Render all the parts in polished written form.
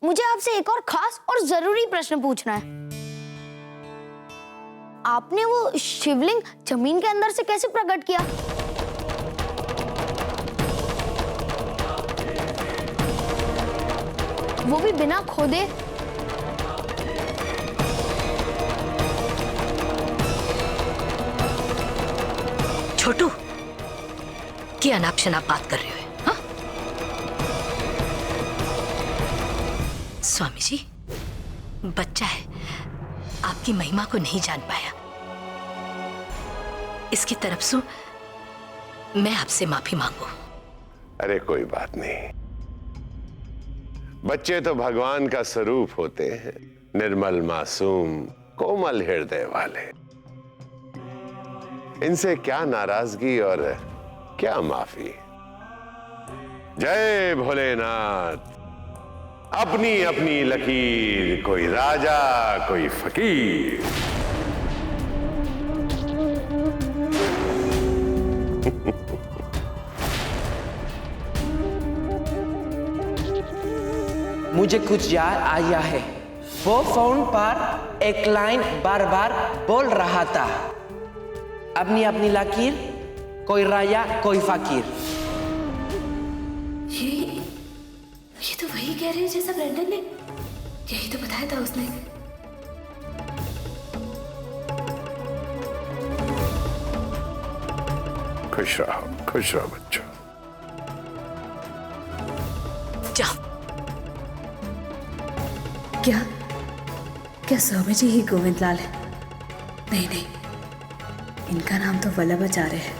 मुझे आपसे एक और खास और जरूरी प्रश्न पूछना है। आपने वो शिवलिंग जमीन के अंदर से कैसे प्रकट किया? वो भी बिना खोदे? छोटू, क्या अनाप शनाप बात कर रहे हो? हाँ? स्वामी जी, बच्चा है, आपकी महिमा को नहीं जान पाया। इसकी तरफ से मैं आपसे माफी मांगू। अरे कोई बात नहीं, बच्चे तो भगवान का स्वरूप होते हैं, निर्मल मासूम कोमल हृदय वाले। इनसे क्या नाराजगी और क्या माफी। जय भोलेनाथ। अपनी अपनी लकीर, कोई राजा कोई फकीर। मुझे कुछ याद आया है। वो फोन पर एक लाइन बार बार बोल रहा था, अपनी अपनी लकीर, कोई राजा कोई फकीर। ये तो वही कह रहे हैं जैसा ब्रेंडन ने, यही तो बताया था उसने। खुश रहो बच्चों। जाओ। क्या स्वामी जी ही गोविंद लाल है? नहीं, इनका नाम तो वल्लभाचार्य है।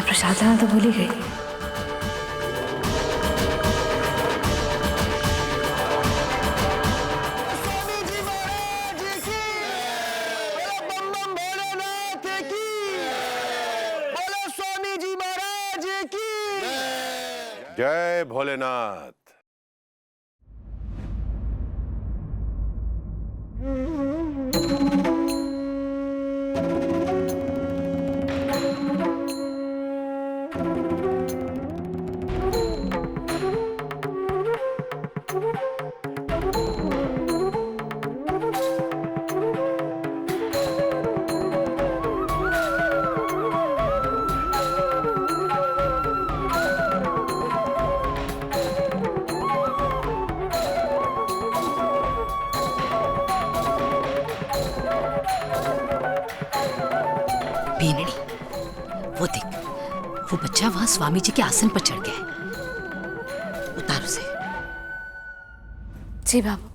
प्रसाद लाना तो भूल ही गई। जय भोलेनाथ। बीनड़ी, वो देख, वो बच्चा वहां स्वामी जी के आसन पर चढ़ गया है। उतार उसे। जी बाबू।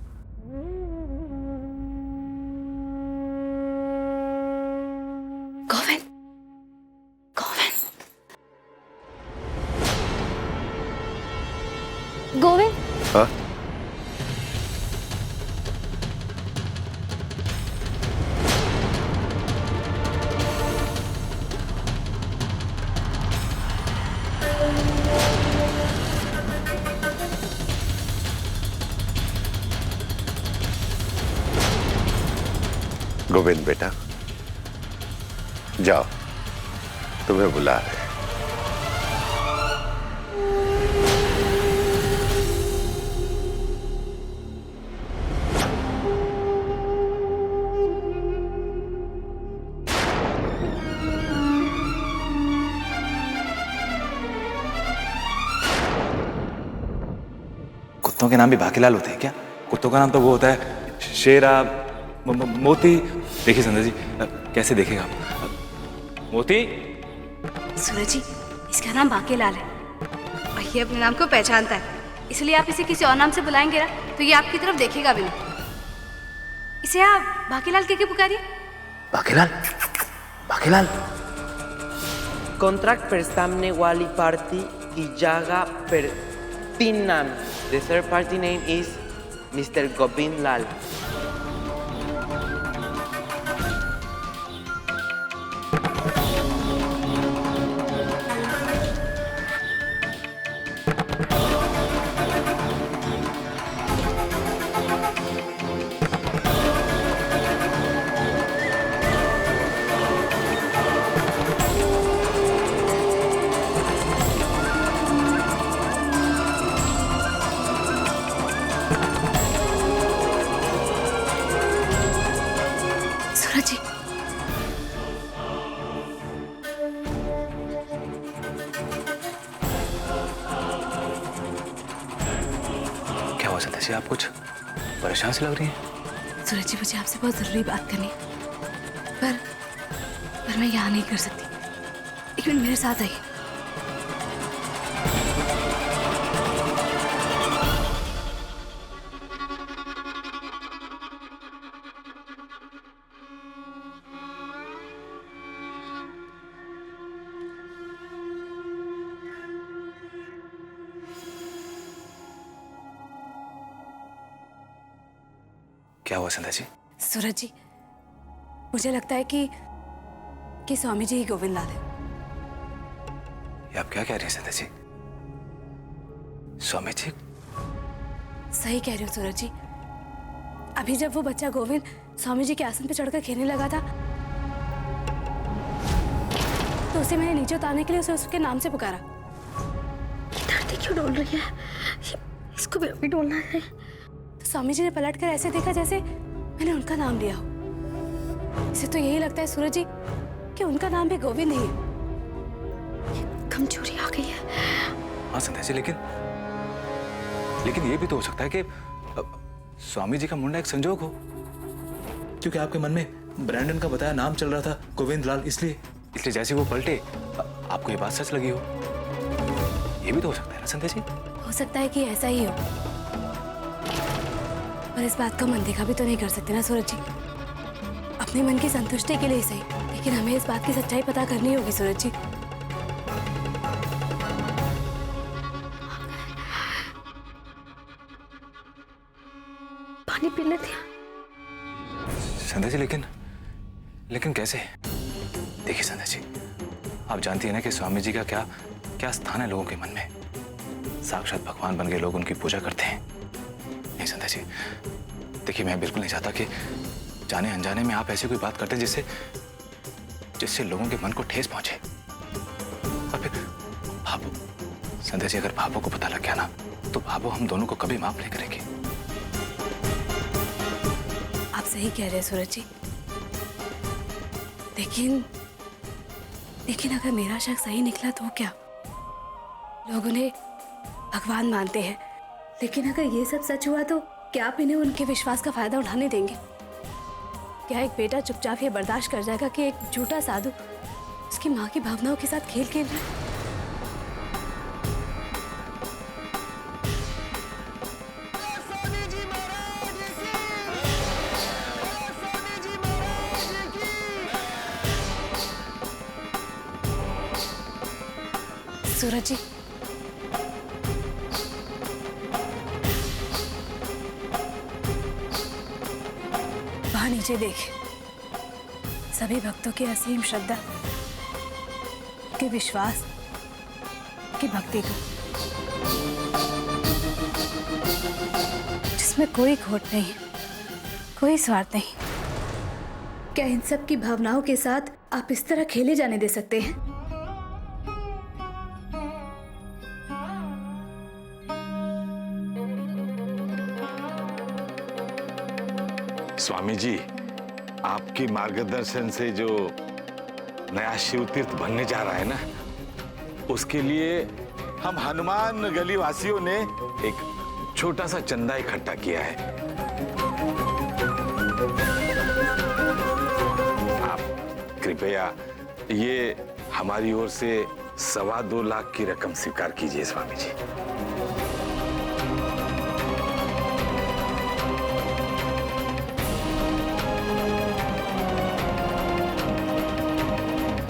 गोविंद, गोविंद, हाँ? गोविंद बेटा, जाओ, तुम्हें बुला रहे हैं। कुत्तों के नाम भी बाकीलाल होते हैं क्या? कुत्तों का नाम तो वो होता है शेरा, मोती। देखिए संध्या जी, कैसे देखेगा आप? मोती। सूरज जी, इसका नाम बाकीलाल है और ये अपने नाम को पहचानता है, इसलिए आप इसे किसी और नाम से बुलाएंगे ना तो ये आपकी तरफ देखेगा भी नहीं। इसे आप बाकीलाल कह के पुकारिए। बाकीलाल, बाकीलाल। Contract per सामने वाली पार्टी की जगह पर 3 नाम। The third party name is Mr. Govind Lal. सूरज जी, क्या हुआ संध्या जी, आप कुछ परेशान से लग रही हैं? सूरज जी, मुझे आपसे बहुत जरूरी बात करनी है, पर मैं यहाँ नहीं कर सकती। एक मिनट मेरे साथ आइए। क्या हुआ संध्या जी? सूरज जी, मुझे लगता है कि स्वामी जी ही गोविंद लाल है। ये आप क्या कह रही हैं संध्या जी? स्वामी जी? सही कह रही हूँ सूरज जी। अभी जब वो बच्चा गोविंद स्वामी जी के आसन पे चढ़कर खेलने लगा था तो उसे मैंने नीचे उतारने के लिए उसे उसके नाम से पुकारा। धरती क्यों डोल रही है? इसको भी अभी डोलना है। तो स्वामी जी ने पलटकर ऐसे देखा जैसे मैंने उनका नाम लिया हो। इसे तो यही लगता है सूरज जी कि उनका नाम भी गोविंद ही है। कमजोरी आ गई है। हाँ संध्या जी, लेकिन ये भी तो हो सकता है कि स्वामी जी का मुंडा एक संजोग हो, क्योंकि आपके मन में ब्रैंडन का बताया नाम चल रहा था गोविंद लाल, इसलिए जैसे वो पलटे आपको ये बात सच लगी हो। ये भी तो हो सकता है ना संध्या जी? हो सकता है कि ऐसा ही हो, पर इस बात को मन देखा भी तो नहीं कर सकते ना सूरज जी। अपने मन की संतुष्टि के लिए ही सही, लेकिन हमें इस बात की सच्चाई पता करनी होगी सूरज जी। पानी पी लेते हैं। संध्या जी, लेकिन कैसे? देखिए संध्या जी, आप जानती हैं ना कि स्वामी जी का क्या स्थान है लोगों के मन में। साक्षात भगवान बन गए लोग उनकी पूजा करते हैं। नहीं संध्या जी, देखिए मैं बिल्कुल नहीं चाहता कि जाने अनजाने में आप ऐसी कोई बात करते जिससे लोगों के मन को ठेस पहुंचे। और फिर भाभो, संध्या जी, अगर भाभो को पता लग गया ना तो भाभो हम दोनों को कभी माफ नहीं करेगी। आप सही कह रहे हैं सूरज जी, लेकिन अगर मेरा शक सही निकला तो क्या? लोग उन्हें भगवान मानते हैं, लेकिन अगर ये सब सच हुआ तो क्या आप इन्हें उनके विश्वास का फायदा उठाने देंगे? क्या एक बेटा चुपचाप ये बर्दाश्त कर जाएगा कि एक झूठा साधु उसकी माँ की भावनाओं के साथ खेल खेल रहा है? सूरज जी, वहां नीचे देखे सभी भक्तों की असीम श्रद्धा, के विश्वास, की भक्ति को, जिसमें कोई खोट नहीं, कोई स्वार्थ नहीं। क्या इन सब की भावनाओं के साथ आप इस तरह खेले जाने दे सकते हैं? स्वामी जी, आपके मार्गदर्शन से जो नया शिव तीर्थ बनने जा रहा है ना, उसके लिए हम हनुमान गली वासियों ने एक छोटा सा चंदा इकट्ठा किया है। आप कृपया ये हमारी ओर से 2.25 लाख की रकम स्वीकार कीजिए स्वामी जी।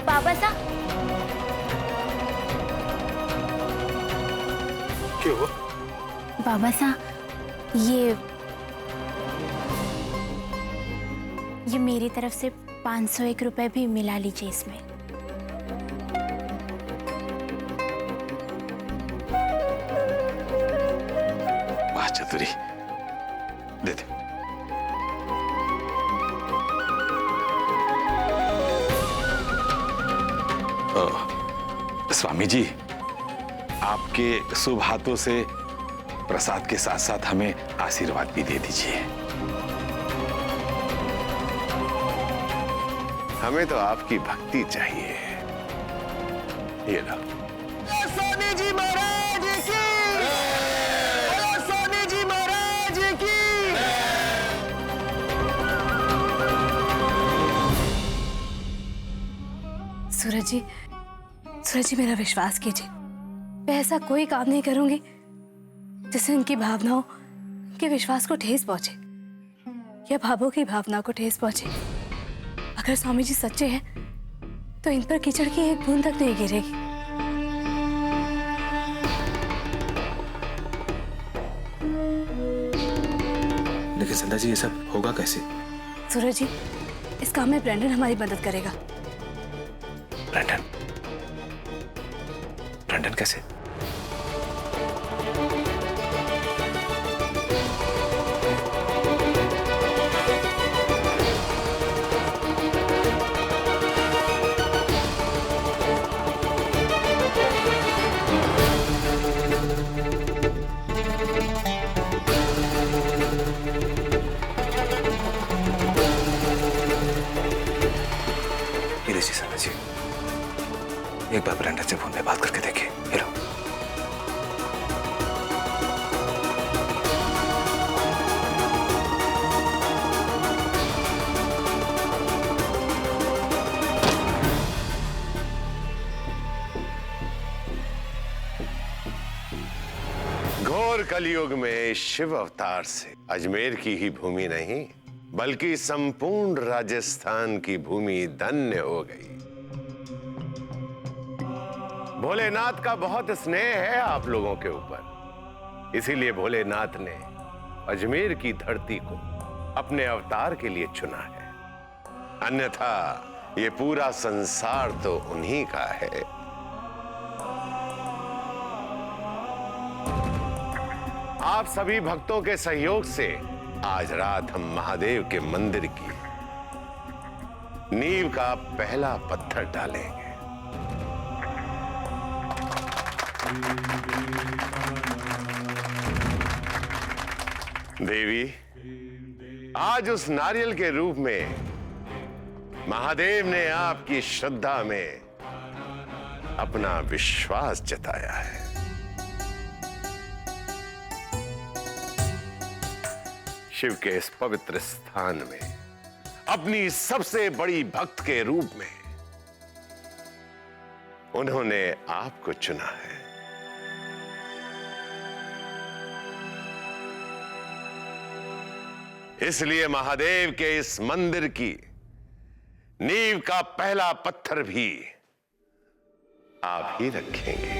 बाबा साहब, क्यों? बाबा साहब, ये मेरी तरफ से 501 रुपए भी मिला लीजिए इसमें। वाह चतुरी, दे दे। स्वामी जी, आपके शुभ हाथों से प्रसाद के साथ साथ हमें आशीर्वाद भी दे दीजिए। हमें तो आपकी भक्ति चाहिए। ये लो। स्वामी जी महाराज की, स्वामी जी महाराज की। सूरज जी मेरा विश्वास कीजिए, मैं ऐसा कोई काम नहीं करूंगी जिससे उनकी भावनाओं के विश्वास को ठेस पहुंचे या भावों की भावना को ठेस पहुंचे। अगर स्वामी जी सच्चे हैं तो इन पर कीचड़ की एक बूंद तक नहीं गिरेगी। लेकिन संध्या जी, ये सब होगा कैसे? सूरज जी, इस काम में ब्रैंडन हमारी मदद करेगा। ब्रैंडन? ब्रैंडन कैसे? ये लीजिए संध्या जी, एक बार ब्रैंडन से फोन पे बात करके देखिए। ये लो। घोर कलयुग में शिव अवतार से अजमेर की ही भूमि नहीं बल्कि संपूर्ण राजस्थान की भूमि धन्य हो गई। भोलेनाथ का बहुत स्नेह है आप लोगों के ऊपर, इसीलिए भोलेनाथ ने अजमेर की धरती को अपने अवतार के लिए चुना है। अन्यथा ये पूरा संसार तो उन्हीं का है। आप सभी भक्तों के सहयोग से आज रात हम महादेव के मंदिर की नींव का पहला पत्थर डालेंगे। देवी, आज उस नारियल के रूप में महादेव ने आपकी श्रद्धा में अपना विश्वास जताया है। शिव के इस पवित्र स्थान में अपनी सबसे बड़ी भक्त के रूप में उन्होंने आपको चुना है। इसलिए महादेव के इस मंदिर की नींव का पहला पत्थर भी आप ही रखेंगे।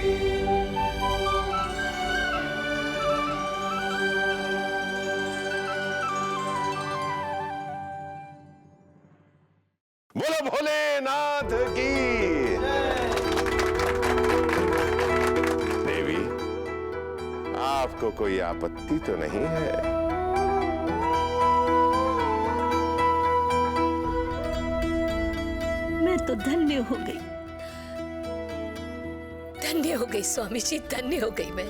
बोलो भोलेनाथ की। देवी, आपको कोई आपत्ति तो नहीं है? धन्य हो गई। धन्य हो गई स्वामी जी, धन्य हो गई मैं।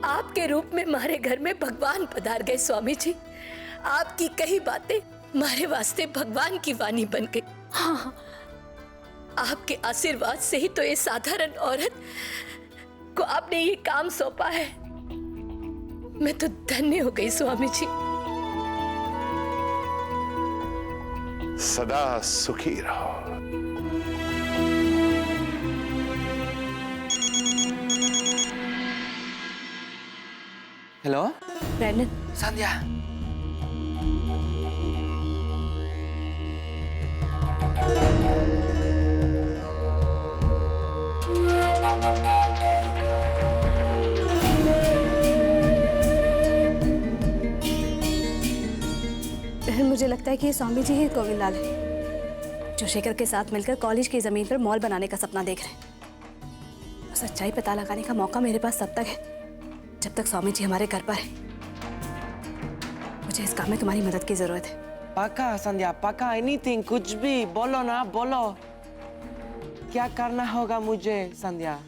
आपके रूप में हमारे घर में भगवान पधार गए स्वामी जी। आपकी कही बातें हमारे वास्ते भगवान की वाणी बन गई। हाँ, आपके आशीर्वाद से ही तो ये साधारण औरत को आपने ये काम सौंपा है। मैं तो धन्य हो गई स्वामी जी। सदा सुखी रहो। हेलो ब्रैंडन, संध्या। मुझे लगता है कि ये स्वामी जी ही गोविंदलाल है, जो शेखर के साथ मिलकर कॉलेज की जमीन पर मॉल बनाने का सपना देख रहे हैं। सच्चाई पता लगाने का मौका मेरे पास तब तक है जब तक स्वामी जी हमारे घर पर है। मुझे इस काम में तुम्हारी मदद की जरूरत है। पक्का संध्या, पक्का। एनीथिंग, कुछ भी बोलो ना, बोलो। क्या करना होगा मुझे संध्या?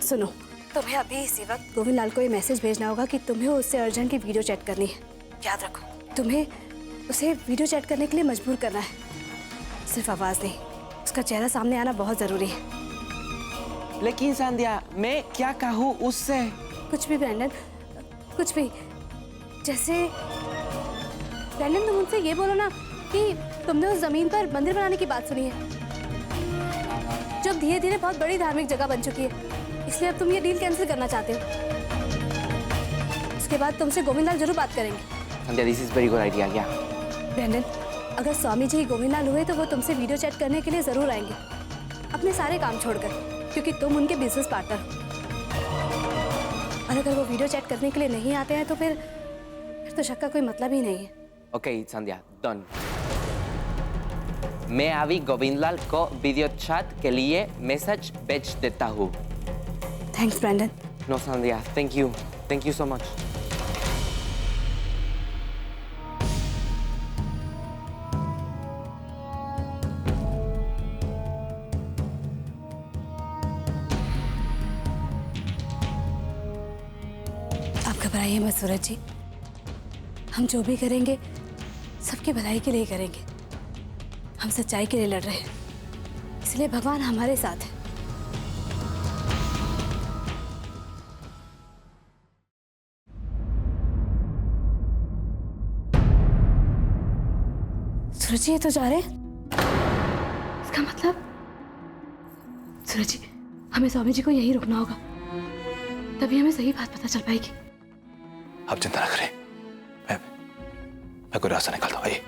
सुनो, तुम्हें अभी इसी वक्त गोविंदलाल को ये मैसेज भेजना होगा कि तुम्हें उससे अर्जेंट की वीडियो चैट करनी है। याद रखो, तुम्हें उसे वीडियो चैट करने के लिए मजबूर करना है, सिर्फ आवाज नहीं। उसका चेहरा सामने आना बहुत जरूरी है। लेकिन संध्या, मैं क्या कहूँ उससे? कुछ भी ब्रैंडन, कुछ भी। जैसे ब्रैंडन, तुम उनसे ये बोलो ना कि तुमने उस जमीन पर मंदिर बनाने की बात सुनी है, जो धीरे धीरे बहुत बड़ी धार्मिक जगह बन चुकी है, इसलिए अब तुम ये डील कैंसिल करना चाहते हो। उसके बाद तुमसे गोविंदलाल जरूर बात करेंगे। Sandhya, this is very good idea. या ब्रैंडन, अगर स्वामी जी गोविंदलाल हुए तो वो तुमसे वीडियो चैट करने के लिए जरूर आएंगे, अपने सारे काम छोड़कर, क्योंकि तुम उनके बिजनेस पार्टनर हो। और अगर वो वीडियो चैट करने के लिए नहीं आते हैं तो फिर तो शक का कोई मतलब ही नहीं है। ओके संध्या, डन। मैं अभी गोविंदलाल को वीडियो चैट के लिए मैसेज भेज देता हूँ। Thanks Brandon. No Sandhya, thank you so much. घबराइए मत सूरज जी, हम जो भी करेंगे सबकी भलाई के लिए करेंगे। हम सच्चाई के लिए लड़ रहे हैं, इसलिए भगवान हमारे साथ है। सूरज जी, ये तो जा रहे हैं। इसका मतलब सूरज जी, हमें स्वामी जी को यहीं रुकना होगा, तभी हमें सही बात पता चल पाएगी। आप चिंता न करें, मैं कोई रास्ता निकालता हूं। आइए।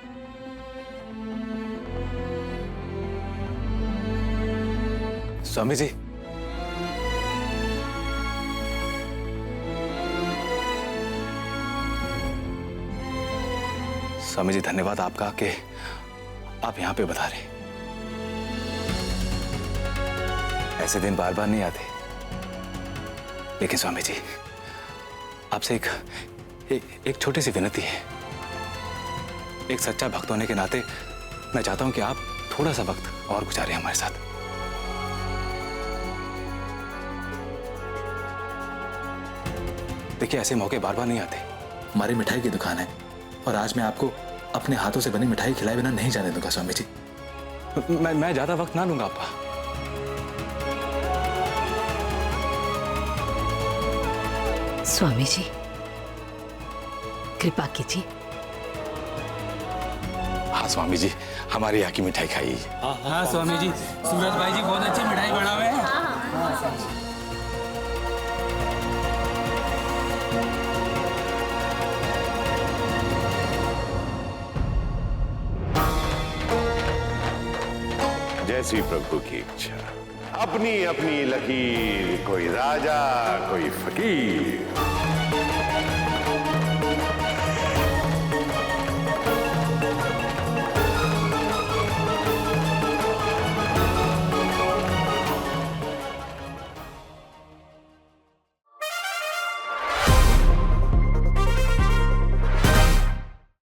स्वामी जी, स्वामी जी, धन्यवाद आपका कि आप यहां पे बता रहे। ऐसे दिन बार बार नहीं आते। लेकिन स्वामी जी, आपसे एक छोटी सी विनती है। एक सच्चा भक्त होने के नाते मैं चाहता हूं कि आप थोड़ा सा वक्त और गुजारें हमारे साथ। देखिए, ऐसे मौके बार बार नहीं आते। हमारी मिठाई की दुकान है और आज मैं आपको अपने हाथों से बनी मिठाई खिलाए बिना नहीं जाने दूंगा स्वामी जी। मैं ज्यादा वक्त ना लूंगा आपका। स्वामी जी, कृपा कीजिए। हाँ स्वामी जी, हमारे यहाँ की मिठाई खाइए। हाँ स्वामी जी, सूरज भाई जी बहुत अच्छी मिठाई बनावे हैं। जैसी प्रभु की इच्छा। अपनी अपनी लकीर, कोई राजा कोई फकीर।